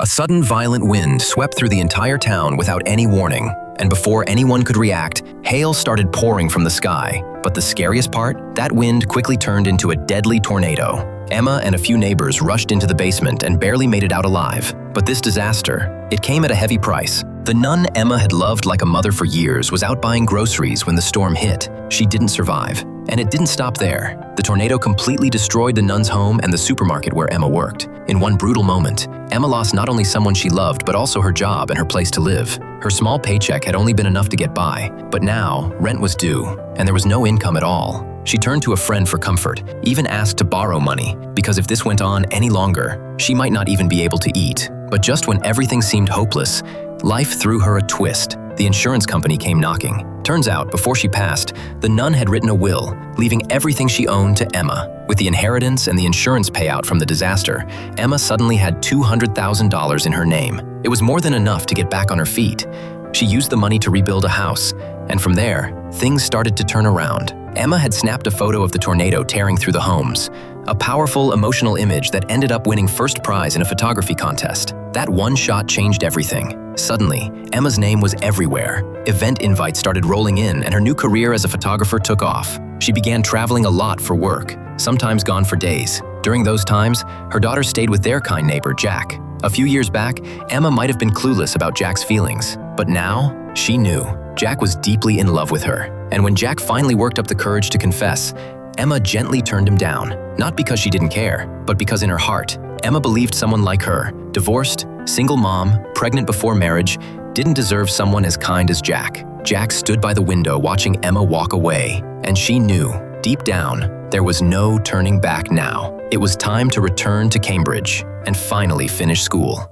A sudden violent wind swept through the entire town without any warning, and before anyone could react, hail started pouring from the sky. But the scariest part? That wind quickly turned into a deadly tornado. Emma and a few neighbors rushed into the basement and barely made it out alive. But this disaster, it came at a heavy price. The nun Emma had loved like a mother for years was out buying groceries when the storm hit. She didn't survive. And it didn't stop there. The tornado completely destroyed the nun's home and the supermarket where Emma worked. In one brutal moment, Emma lost not only someone she loved, but also her job and her place to live. Her small paycheck had only been enough to get by, but now rent was due, and there was no income at all. She turned to a friend for comfort, even asked to borrow money, because if this went on any longer, she might not even be able to eat. But just when everything seemed hopeless, life threw her a twist. The insurance company came knocking. Turns out, before she passed, the nun had written a will, leaving everything she owned to Emma. With the inheritance and the insurance payout from the disaster, Emma suddenly had $200,000 in her name. It was more than enough to get back on her feet. She used the money to rebuild a house, and from there, things started to turn around. Emma had snapped a photo of the tornado tearing through the homes, a powerful, emotional image that ended up winning first prize in a photography contest. That one shot changed everything. Suddenly, Emma's name was everywhere. Event invites started rolling in, and her new career as a photographer took off. She began traveling a lot for work, sometimes gone for days. During those times, her daughter stayed with their kind neighbor, Jack. A few years back, Emma might have been clueless about Jack's feelings, but now, she knew. Jack was deeply in love with her. And when Jack finally worked up the courage to confess, Emma gently turned him down, not because she didn't care, but because in her heart, Emma believed someone like her, divorced, single mom, pregnant before marriage, didn't deserve someone as kind as Jack. Jack stood by the window watching Emma walk away, and she knew, deep down, there was no turning back now. It was time to return to Cambridge and finally finish school.